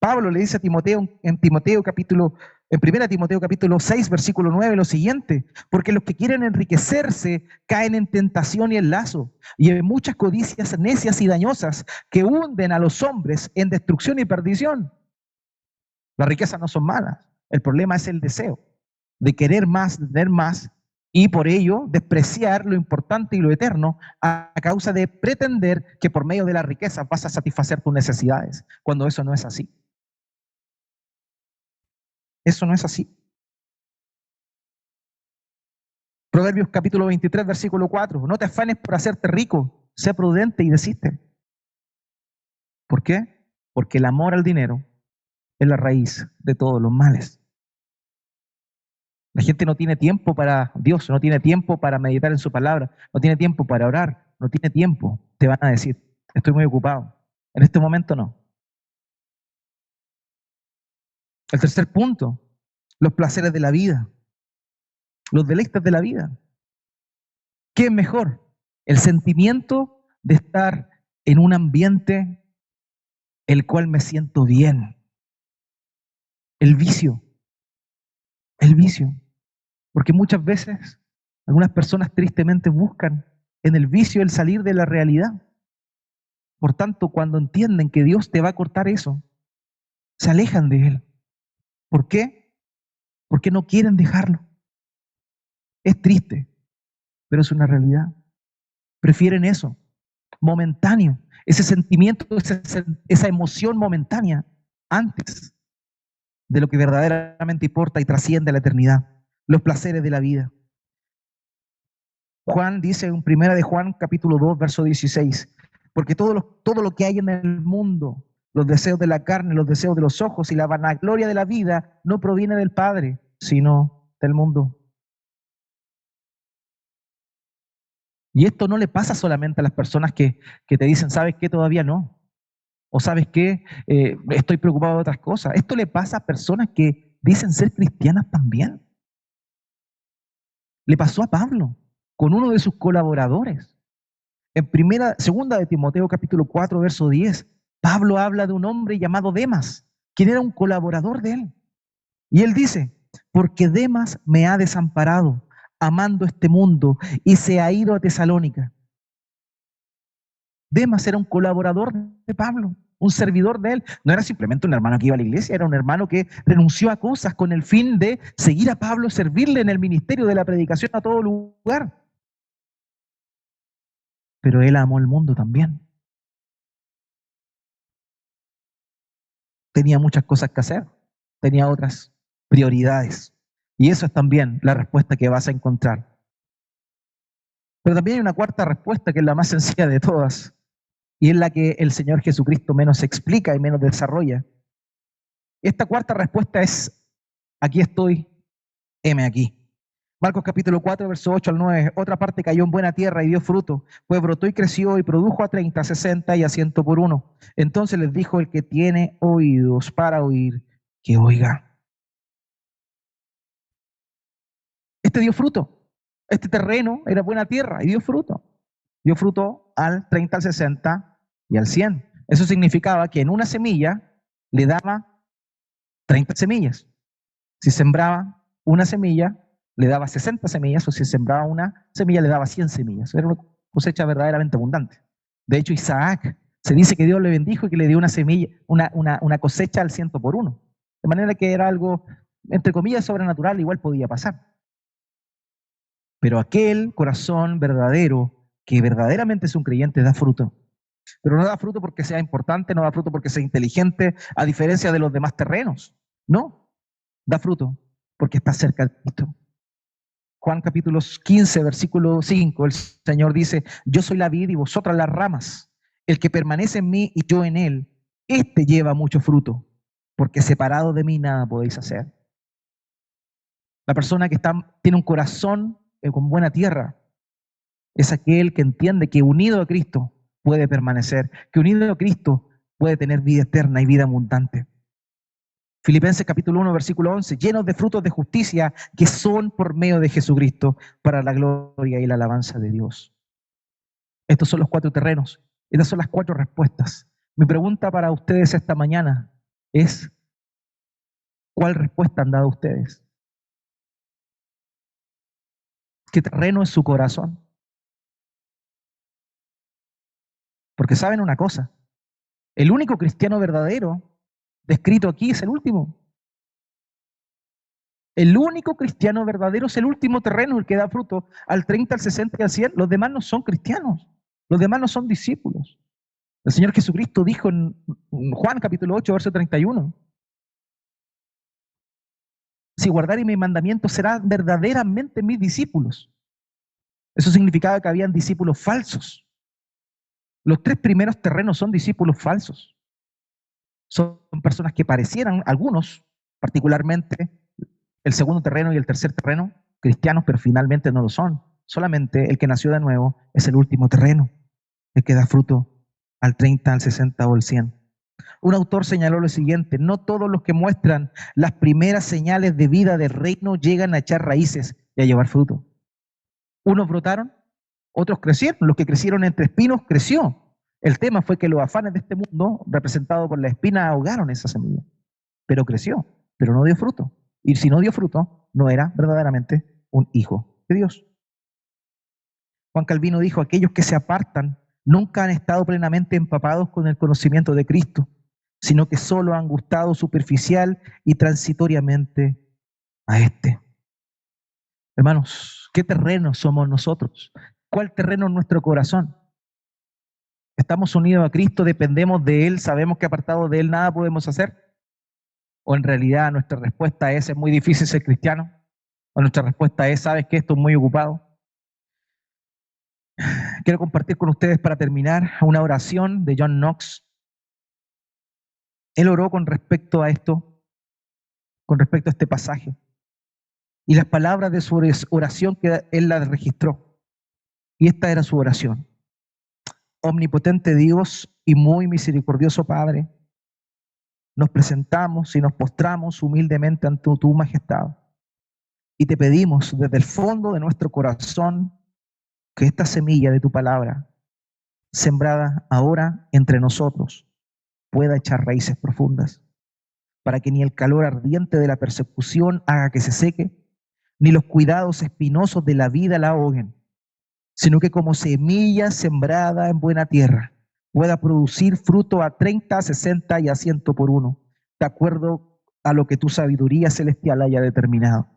Pablo le dice a Timoteo en 1 Timoteo capítulo 6, versículo 9, lo siguiente, porque los que quieren enriquecerse caen en tentación y en lazo, y en muchas codicias necias y dañosas que hunden a los hombres en destrucción y perdición. Las riquezas no son malas, el problema es el deseo de querer más, de tener más, y por ello despreciar lo importante y lo eterno a causa de pretender que por medio de la riqueza vas a satisfacer tus necesidades, cuando eso no es así. Eso no es así. Proverbios capítulo 23, versículo 4. No te afanes por hacerte rico, sé prudente y desiste. ¿Por qué? Porque el amor al dinero es la raíz de todos los males. La gente no tiene tiempo para Dios, no tiene tiempo para meditar en su palabra, no tiene tiempo para orar, no tiene tiempo. Te van a decir, estoy muy ocupado. En este momento no. El tercer punto, los placeres de la vida, los deleites de la vida. ¿Qué es mejor? El sentimiento de estar en un ambiente el cual me siento bien. El vicio, el vicio. Porque muchas veces algunas personas tristemente buscan en el vicio el salir de la realidad. Por tanto, cuando entienden que Dios te va a cortar eso, se alejan de Él. ¿Por qué? Porque no quieren dejarlo. Es triste, pero es una realidad. Prefieren eso, momentáneo, ese sentimiento, esa emoción momentánea, antes de lo que verdaderamente importa y trasciende la eternidad, los placeres de la vida. Juan dice en 1 Juan capítulo 2, verso 16, porque todo lo que hay en el mundo, los deseos de la carne, los deseos de los ojos y la vanagloria de la vida, no proviene del Padre, sino del mundo. Y esto no le pasa solamente a las personas que te dicen, ¿sabes qué? Todavía no. O ¿sabes qué? Estoy preocupado de otras cosas. Esto le pasa a personas que dicen ser cristianas también. Le pasó a Pablo con uno de sus colaboradores. En segunda de Timoteo capítulo 4, verso 10, Pablo habla de un hombre llamado Demas, quien era un colaborador de él. Y él dice, porque Demas me ha desamparado, amando este mundo, y se ha ido a Tesalónica. Demas era un colaborador de Pablo, un servidor de él. No era simplemente un hermano que iba a la iglesia, era un hermano que renunció a cosas con el fin de seguir a Pablo, servirle en el ministerio de la predicación a todo lugar. Pero él amó el mundo también. Tenía muchas cosas que hacer, tenía otras prioridades. Y eso es también la respuesta que vas a encontrar. Pero también hay una cuarta respuesta que es la más sencilla de todas, y es la que el Señor Jesucristo menos explica y menos desarrolla. Esta cuarta respuesta es, aquí estoy, heme aquí. Marcos capítulo 4, verso 8 al 9, otra parte cayó en buena tierra y dio fruto, pues brotó y creció y produjo a 30, 60 y a 100 por uno. Entonces les dijo el que tiene oídos para oír, que oiga. Este dio fruto. Este terreno era buena tierra y dio fruto. Dio fruto al 30, al 60 y al 100. Eso significaba que en una semilla le daba 30 semillas. Si sembraba una semilla, le daba 60 semillas, o si sembraba una semilla, le daba 100 semillas. Era una cosecha verdaderamente abundante. De hecho, Isaac, se dice que Dios le bendijo y que le dio una semilla, una cosecha al 100 por uno. De manera que era algo, entre comillas, sobrenatural, igual podía pasar. Pero aquel corazón verdadero, que verdaderamente es un creyente, da fruto. Pero no da fruto porque sea importante, no da fruto porque sea inteligente, a diferencia de los demás terrenos. No, da fruto porque está cerca de Cristo. Juan capítulo 15, versículo 5, el Señor dice, yo soy la vid y vosotras las ramas. El que permanece en mí y yo en él, este lleva mucho fruto, porque separado de mí nada podéis hacer. La persona que tiene un corazón con buena tierra es aquel que entiende que unido a Cristo puede permanecer, que unido a Cristo puede tener vida eterna y vida abundante. Filipenses capítulo 1, versículo 11, llenos de frutos de justicia que son por medio de Jesucristo para la gloria y la alabanza de Dios. Estos son los 4 terrenos, estas son las 4 respuestas. Mi pregunta para ustedes esta mañana es, ¿cuál respuesta han dado ustedes? ¿Qué terreno es su corazón? Porque saben una cosa, el único cristiano verdadero descrito aquí es el último. El único cristiano verdadero es el último terreno, el que da fruto al 30, al 60 y al 100. Los demás no son cristianos, los demás no son discípulos. El Señor Jesucristo dijo en Juan capítulo 8, verso 31, si guardaréis mis mandamientos serán verdaderamente mis discípulos. Eso significaba que habían discípulos falsos. Los 3 primeros terrenos son discípulos falsos. Son personas que parecieran, algunos, particularmente el segundo terreno y el tercer terreno, cristianos, pero finalmente no lo son. Solamente el que nació de nuevo es el último terreno, el que da fruto al 30, al 60 o al 100. Un autor señaló lo siguiente, no todos los que muestran las primeras señales de vida del reino llegan a echar raíces y a llevar fruto. Unos brotaron, otros crecieron, los que crecieron entre espinos creció. El tema fue que los afanes de este mundo, representados por la espina, ahogaron esa semilla, pero creció, pero no dio fruto. Y si no dio fruto, no era verdaderamente un hijo de Dios. Juan Calvino dijo, aquellos que se apartan nunca han estado plenamente empapados con el conocimiento de Cristo, sino que solo han gustado superficial y transitoriamente a este. Hermanos, ¿qué terreno somos nosotros? ¿Cuál terreno es nuestro corazón? ¿Estamos unidos a Cristo, dependemos de Él, sabemos que apartado de Él nada podemos hacer? ¿O en realidad nuestra respuesta es muy difícil ser cristiano? ¿O nuestra respuesta es, sabes que estoy muy ocupado? Quiero compartir con ustedes para terminar una oración de John Knox. Él oró con respecto a esto, con respecto a este pasaje. Y las palabras de su oración que él las registró. Y esta era su oración. Omnipotente Dios y muy misericordioso Padre, nos presentamos y nos postramos humildemente ante tu majestad Y te pedimos desde el fondo de nuestro corazón que esta semilla de tu palabra, sembrada ahora entre nosotros, pueda echar raíces profundas, para que ni el calor ardiente de la persecución haga que se seque, ni los cuidados espinosos de la vida la ahoguen, sino que como semilla sembrada en buena tierra, pueda producir fruto a 30, a 60 y a 100 por uno, de acuerdo a lo que tu sabiduría celestial haya determinado.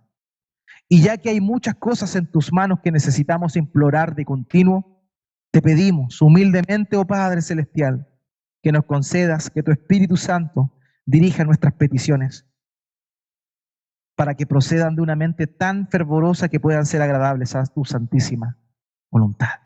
Y ya que hay muchas cosas en tus manos que necesitamos implorar de continuo, te pedimos humildemente, oh Padre Celestial, que nos concedas que tu Espíritu Santo dirija nuestras peticiones para que procedan de una mente tan fervorosa que puedan ser agradables a tu santísima voluntad.